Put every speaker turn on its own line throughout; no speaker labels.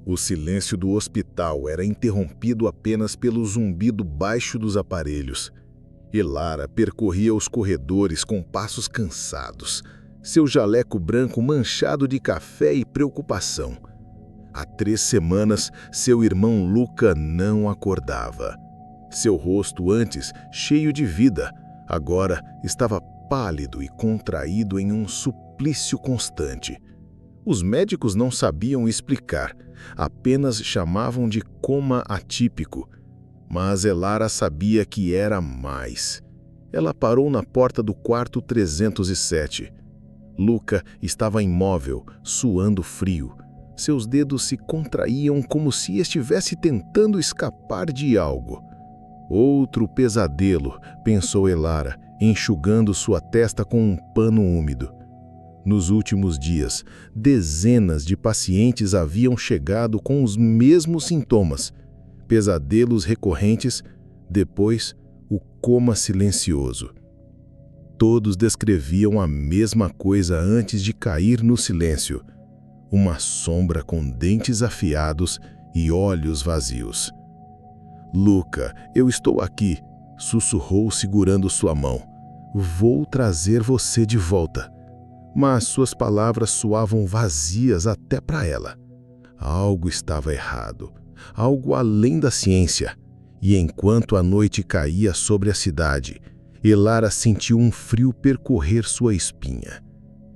O silêncio do hospital era interrompido apenas pelo zumbido baixo dos aparelhos. Elara percorria os corredores com passos cansados, seu jaleco branco manchado de café e preocupação. Há 3 semanas, seu irmão Luca não acordava. Seu rosto, antes cheio de vida, agora estava pálido e contraído em um suplício constante. Os médicos não sabiam explicar, apenas chamavam de coma atípico. Mas Elara sabia que era mais. Ela parou na porta do quarto 307. Luca estava imóvel, suando frio. Seus dedos se contraíam como se estivesse tentando escapar de algo. Outro pesadelo, pensou Elara, enxugando sua testa com um pano úmido. Nos últimos dias, dezenas de pacientes haviam chegado com os mesmos sintomas. Pesadelos recorrentes, depois o coma silencioso. Todos descreviam a mesma coisa antes de cair no silêncio. Uma sombra com dentes afiados e olhos vazios. "Luca, eu estou aqui", sussurrou segurando sua mão. "Vou trazer você de volta." Mas suas palavras soavam vazias até para ela. Algo estava errado. Algo além da ciência. E enquanto a noite caía sobre a cidade, Elara sentiu um frio percorrer sua espinha.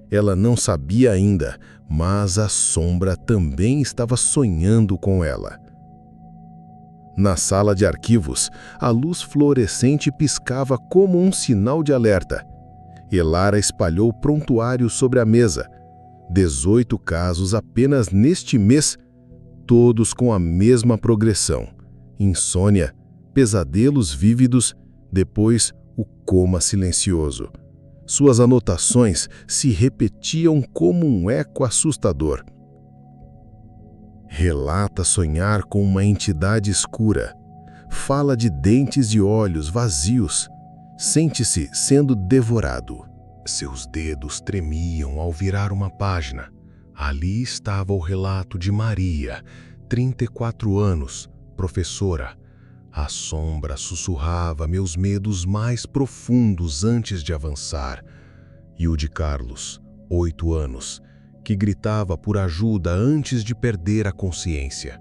Ela não sabia ainda, mas a sombra também estava sonhando com ela. Na sala de arquivos, a luz fluorescente piscava como um sinal de alerta. Elara espalhou o prontuário sobre a mesa. 18 casos apenas neste mês, todos com a mesma progressão. Insônia, pesadelos vívidos, depois o coma silencioso. Suas anotações se repetiam como um eco assustador. Relata sonhar com uma entidade escura. Fala de dentes e olhos vazios. Sente-se sendo devorado. Seus dedos tremiam ao virar uma página. Ali estava o relato de Maria, 34 anos, professora. A sombra sussurrava meus medos mais profundos antes de avançar. E o de Carlos, 8 anos, que gritava por ajuda antes de perder a consciência.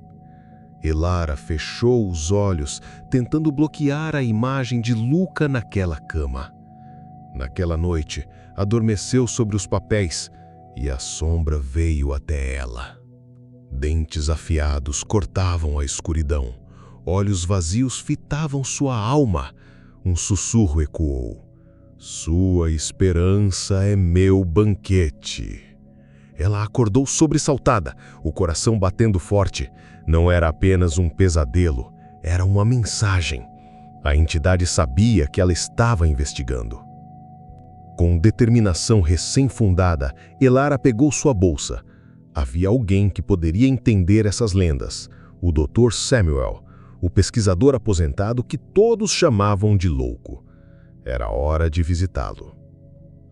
Elara fechou os olhos, tentando bloquear a imagem de Luca naquela cama. Naquela noite, adormeceu sobre os papéis e a sombra veio até ela. Dentes afiados cortavam a escuridão. Olhos vazios fitavam sua alma. Um sussurro ecoou. "Sua esperança é meu banquete." Ela acordou sobressaltada, o coração batendo forte. Não era apenas um pesadelo, era uma mensagem. A entidade sabia que ela estava investigando. Com determinação recém-fundada, Elara pegou sua bolsa. Havia alguém que poderia entender essas lendas: o Dr. Samuel, o pesquisador aposentado que todos chamavam de louco. Era hora de visitá-lo.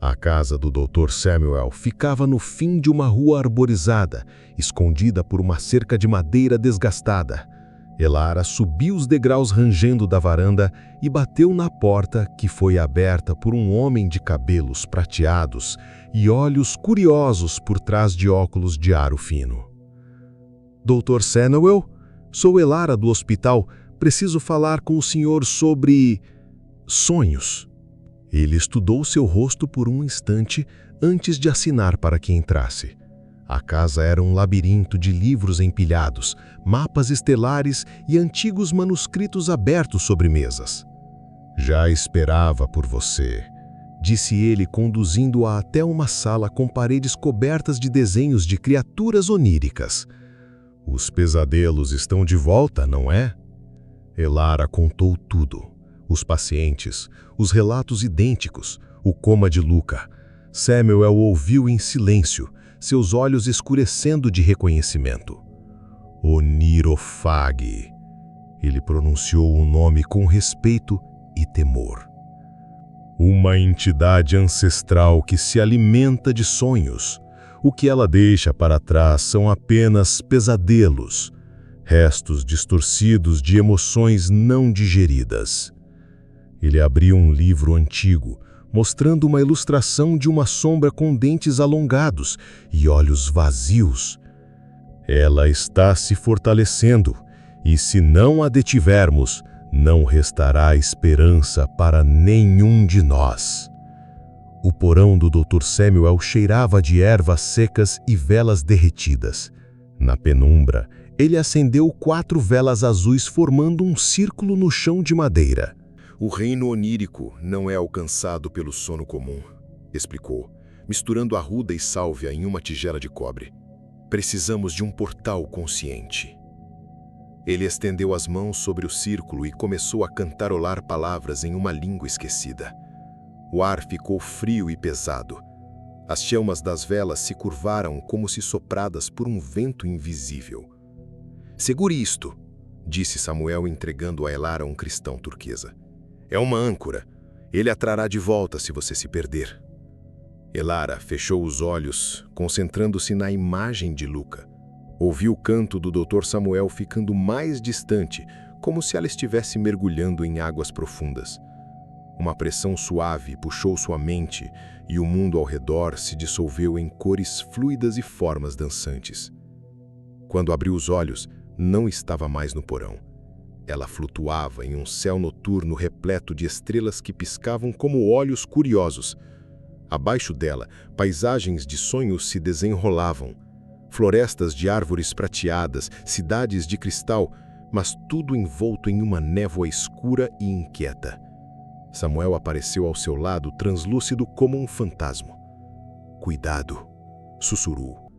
A casa do Dr. Samuel ficava no fim de uma rua arborizada, escondida por uma cerca de madeira desgastada. Elara subiu os degraus rangendo da varanda e bateu na porta, que foi aberta por um homem de cabelos prateados e olhos curiosos por trás de óculos de aro fino. "Dr. Samuel? Sou Elara do hospital. Preciso falar com o senhor sobre sonhos." Ele estudou seu rosto por um instante antes de assinar para que entrasse. A casa era um labirinto de livros empilhados, mapas estelares e antigos manuscritos abertos sobre mesas. "Já esperava por você", disse ele, conduzindo-a até uma sala com paredes cobertas de desenhos de criaturas oníricas. "Os pesadelos estão de volta, não é?" Elara contou tudo. Os pacientes, os relatos idênticos, o coma de Luca. Samuel ouviu em silêncio, seus olhos escurecendo de reconhecimento. "Onirofag." Ele pronunciou o nome com respeito e temor. "Uma entidade ancestral que se alimenta de sonhos. O que ela deixa para trás são apenas pesadelos, restos distorcidos de emoções não digeridas. Ele abriu um livro antigo, mostrando uma ilustração de uma sombra com dentes alongados e olhos vazios. Ela está se fortalecendo, e se não a detivermos, não restará esperança para nenhum de nós. O porão do Dr. Samuel cheirava de ervas secas e velas derretidas. Na penumbra, ele acendeu 4 velas azuis formando um círculo no chão de madeira.
O reino onírico não é alcançado pelo sono comum, explicou, misturando arruda e sálvia em uma tigela de cobre. Precisamos de um portal consciente. Ele estendeu as mãos sobre o círculo e começou a cantarolar palavras em uma língua esquecida. O ar ficou frio e pesado. As chamas das velas se curvaram como se sopradas por um vento invisível. "Segure isto", disse Samuel entregando a Elara um cristão turquesa. "É uma âncora. Ele a trará de volta se você se perder." Elara fechou os olhos, concentrando-se na imagem de Luca. Ouviu o canto do Dr. Samuel ficando mais distante, como se ela estivesse mergulhando em águas profundas. Uma pressão suave puxou sua mente e o mundo ao redor se dissolveu em cores fluidas e formas dançantes. Quando abriu os olhos, não estava mais no porão. Ela flutuava em um céu noturno repleto de estrelas que piscavam como olhos curiosos. Abaixo dela, paisagens de sonhos se desenrolavam. Florestas de árvores prateadas, cidades de cristal, mas tudo envolto em uma névoa escura e inquieta. Samuel apareceu ao seu lado, translúcido como um fantasma. "Cuidado", sussurrou.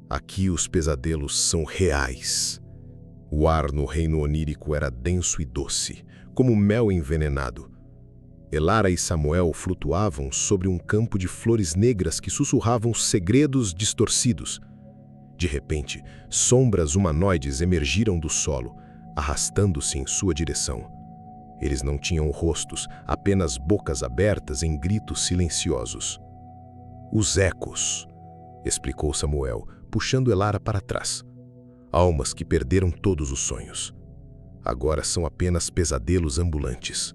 "Aqui os pesadelos são reais." O ar no reino onírico era denso e doce, como mel envenenado. Elara e Samuel flutuavam sobre um campo de flores negras que sussurravam segredos distorcidos. De repente, sombras humanoides emergiram do solo, arrastando-se em sua direção. Eles não tinham rostos, apenas bocas abertas em gritos silenciosos. "Os ecos", explicou Samuel, puxando Elara para trás. "Almas que perderam todos os sonhos. Agora são apenas pesadelos ambulantes."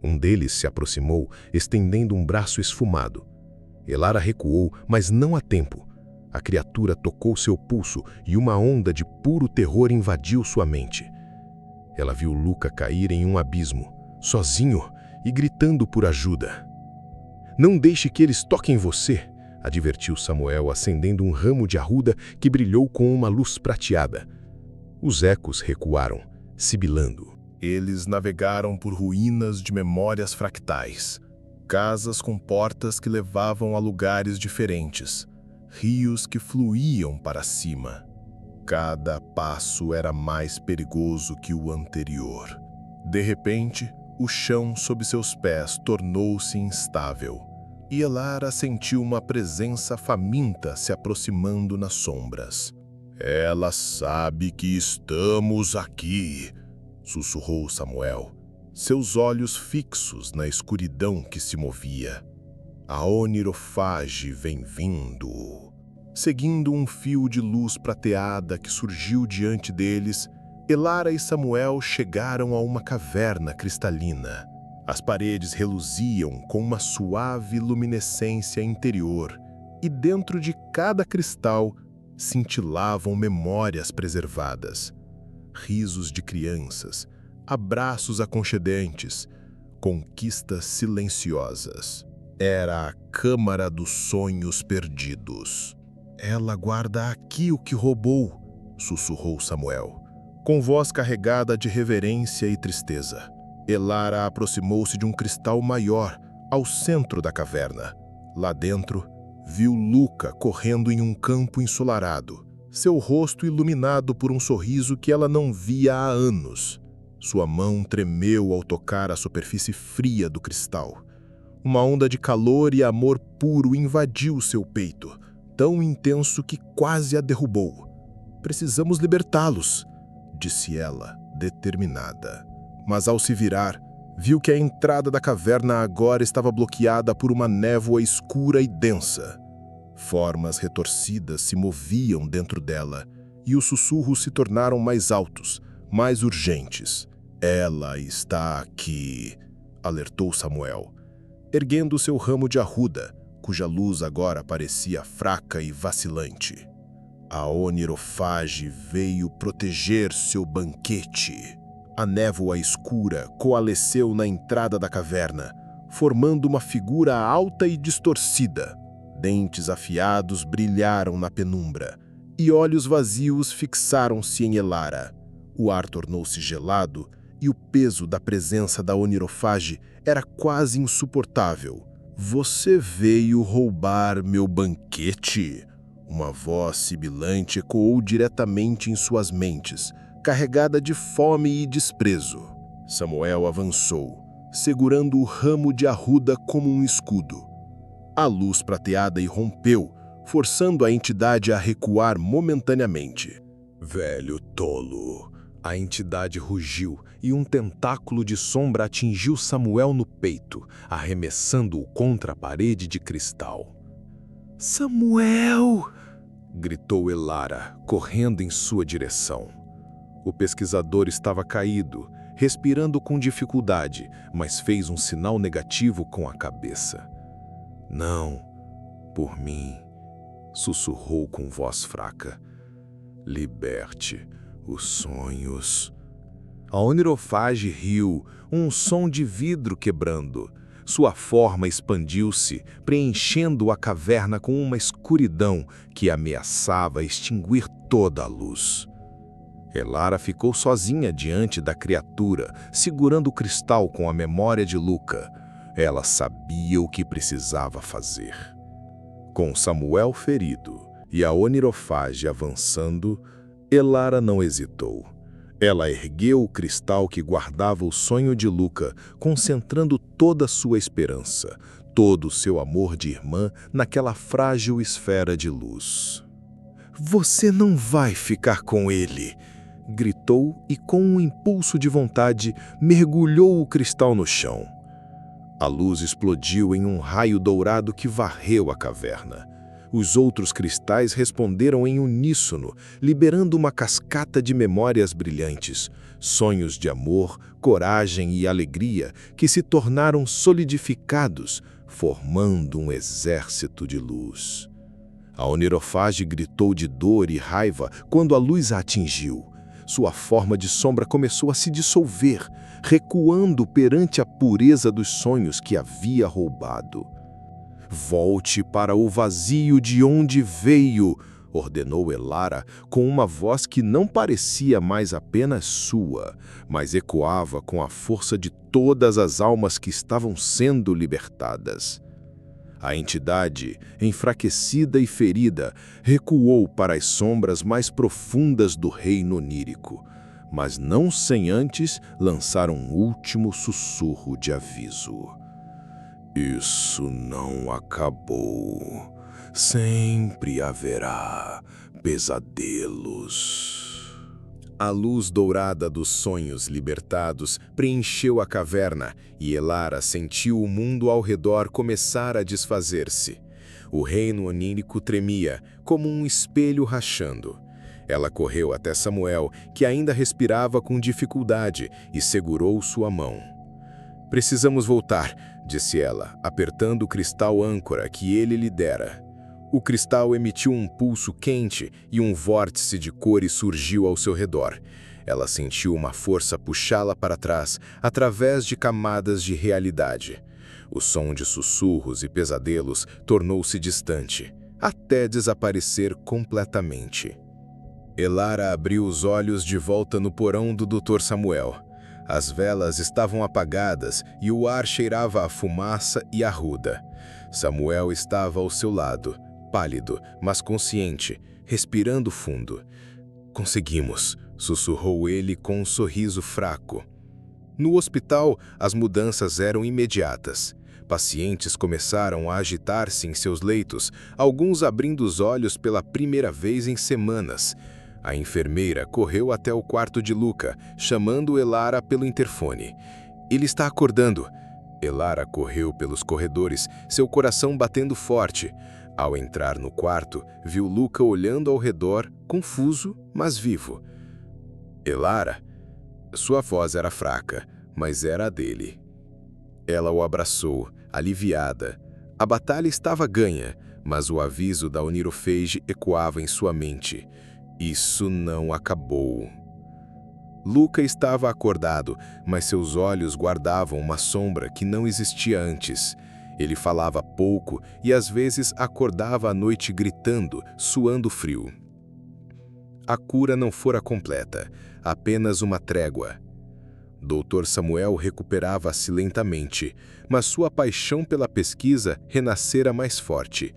Um deles se aproximou, estendendo um braço esfumado. Elara recuou, mas não a tempo. A criatura tocou seu pulso e uma onda de puro terror invadiu sua mente. Ela viu Luca cair em um abismo, sozinho e gritando por ajuda. "Não deixe que eles toquem você", advertiu Samuel, acendendo um ramo de arruda que brilhou com uma luz prateada. Os ecos recuaram, sibilando. Eles navegaram por ruínas de memórias fractais, casas com portas que levavam a lugares diferentes, rios que fluíam para cima. Cada passo era mais perigoso que o anterior. De repente, o chão sob seus pés tornou-se instável, e Elara sentiu uma presença faminta se aproximando nas sombras. "Ela sabe que estamos aqui", sussurrou Samuel, seus olhos fixos na escuridão que se movia. "A onirofage vem vindo." Seguindo um fio de luz prateada que surgiu diante deles, Elara e Samuel chegaram a uma caverna cristalina. As paredes reluziam com uma suave luminescência interior, e dentro de cada cristal cintilavam memórias preservadas. Risos de crianças, abraços aconchegantes, conquistas silenciosas. Era a Câmara dos Sonhos Perdidos. "Ela guarda aqui o que roubou", sussurrou Samuel, com voz carregada de reverência e tristeza. Elara aproximou-se de um cristal maior, ao centro da caverna. Lá dentro, viu Luca correndo em um campo ensolarado, seu rosto iluminado por um sorriso que ela não via há anos. Sua mão tremeu ao tocar a superfície fria do cristal. Uma onda de calor e amor puro invadiu seu peito, tão intenso que quase a derrubou. "Precisamos libertá-los", disse ela, determinada. Mas ao se virar, viu que a entrada da caverna agora estava bloqueada por uma névoa escura e densa.
Formas retorcidas se moviam dentro dela, e os sussurros se tornaram mais altos, mais urgentes. "Ela está aqui", alertou Samuel, erguendo seu ramo de arruda, cuja luz agora parecia fraca e vacilante. A onirofage veio proteger seu banquete. A névoa escura coalesceu na entrada da caverna, formando uma figura alta e distorcida. Dentes afiados brilharam na penumbra, e olhos vazios fixaram-se em Elara. O ar tornou-se gelado, e o peso da presença da onirofage era quase insuportável. "Você veio roubar meu banquete?" Uma voz sibilante ecoou diretamente em suas mentes, carregada de fome e desprezo. Samuel avançou, segurando o ramo de arruda como um escudo. A luz prateada irrompeu, forçando a entidade a recuar momentaneamente.
"Velho tolo!" A entidade rugiu e um tentáculo de sombra atingiu Samuel no peito, arremessando-o contra a parede de cristal. "Samuel!" gritou Elara, correndo em sua direção. O pesquisador estava caído, respirando com dificuldade, mas fez um sinal negativo com a cabeça. "Não, por mim", sussurrou com voz fraca. "Liberte os sonhos." A onirofage riu, um som de vidro quebrando. Sua forma expandiu-se, preenchendo a caverna com uma escuridão que ameaçava extinguir toda a luz. Elara ficou sozinha diante da criatura, segurando o cristal com a memória de Luca. Ela sabia o que precisava fazer. Com Samuel ferido e a onirofage avançando, Elara não hesitou. Ela ergueu o cristal que guardava o sonho de Luca, concentrando toda a sua esperança, todo o seu amor de irmã naquela frágil esfera de luz. "Você não vai ficar com ele!" gritou e, com um impulso de vontade, mergulhou o cristal no chão. A luz explodiu em um raio dourado que varreu a caverna. Os outros cristais responderam em uníssono, liberando uma cascata de memórias brilhantes, sonhos de amor, coragem e alegria que se tornaram solidificados, formando um exército de luz. A onirofage gritou de dor e raiva quando a luz a atingiu. Sua forma de sombra começou a se dissolver, recuando perante a pureza dos sonhos que havia roubado. "Volte para o vazio de onde veio", ordenou Elara com uma voz que não parecia mais apenas sua, mas ecoava com a força de todas as almas que estavam sendo libertadas. A entidade, enfraquecida e ferida, recuou para as sombras mais profundas do reino onírico, mas não sem antes lançar um último sussurro de aviso. "Isso não acabou. Sempre haverá pesadelos." A luz dourada dos sonhos libertados preencheu a caverna e Elara sentiu o mundo ao redor começar a desfazer-se. O reino onírico tremia, como um espelho rachando. Ela correu até Samuel, que ainda respirava com dificuldade, e segurou sua mão. "Precisamos voltar", disse ela, apertando o cristal âncora que ele lhe dera. O cristal emitiu um pulso quente e um vórtice de cores surgiu ao seu redor. Ela sentiu uma força puxá-la para trás, através de camadas de realidade. O som de sussurros e pesadelos tornou-se distante, até desaparecer completamente. Elara abriu os olhos de volta no porão do Dr. Samuel. As velas estavam apagadas e o ar cheirava a fumaça e arruda. Samuel estava ao seu lado, pálido, mas consciente, respirando fundo. "Conseguimos", sussurrou ele com um sorriso fraco. No hospital, as mudanças eram imediatas. Pacientes começaram a agitar-se em seus leitos, alguns abrindo os olhos pela primeira vez em semanas. A enfermeira correu até o quarto de Luca, chamando Elara pelo interfone. "Ele está acordando." Elara correu pelos corredores, seu coração batendo forte. Ao entrar no quarto, viu Luca olhando ao redor, confuso, mas vivo. Elara? Sua voz era fraca, mas era a dele. Ela o abraçou, aliviada. A batalha estava ganha, mas o aviso da Onirophage ecoava em sua mente. Isso não acabou. Luca estava acordado, mas seus olhos guardavam uma sombra que não existia antes. Ele falava pouco e às vezes acordava à noite gritando, suando frio. A cura não fora completa, apenas uma trégua. Dr. Samuel recuperava-se lentamente, mas sua paixão pela pesquisa renascera mais forte.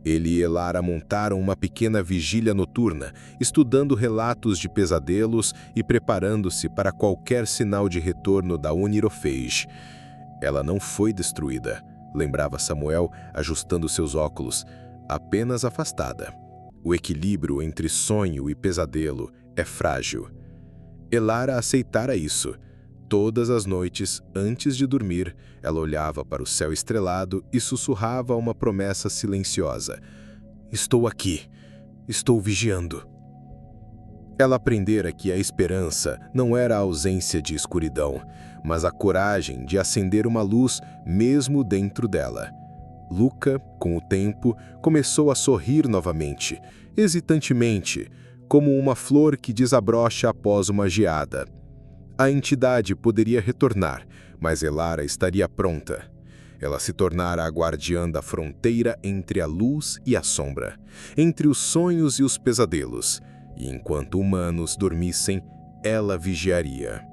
Ele e Elara montaram uma pequena vigília noturna, estudando relatos de pesadelos e preparando-se para qualquer sinal de retorno da Onirophage. Ela não foi destruída, lembrava Samuel, ajustando seus óculos, apenas afastada. O equilíbrio entre sonho e pesadelo é frágil. Elara aceitara isso. Todas as noites, antes de dormir, ela olhava para o céu estrelado e sussurrava uma promessa silenciosa. Estou aqui. Estou vigiando. Ela aprendera que a esperança não era a ausência de escuridão, mas a coragem de acender uma luz mesmo dentro dela. Luca, com o tempo, começou a sorrir novamente, hesitantemente, como uma flor que desabrocha após uma geada. A entidade poderia retornar, mas Elara estaria pronta. Ela se tornara a guardiã da fronteira entre a luz e a sombra, entre os sonhos e os pesadelos, e enquanto humanos dormissem, ela vigiaria.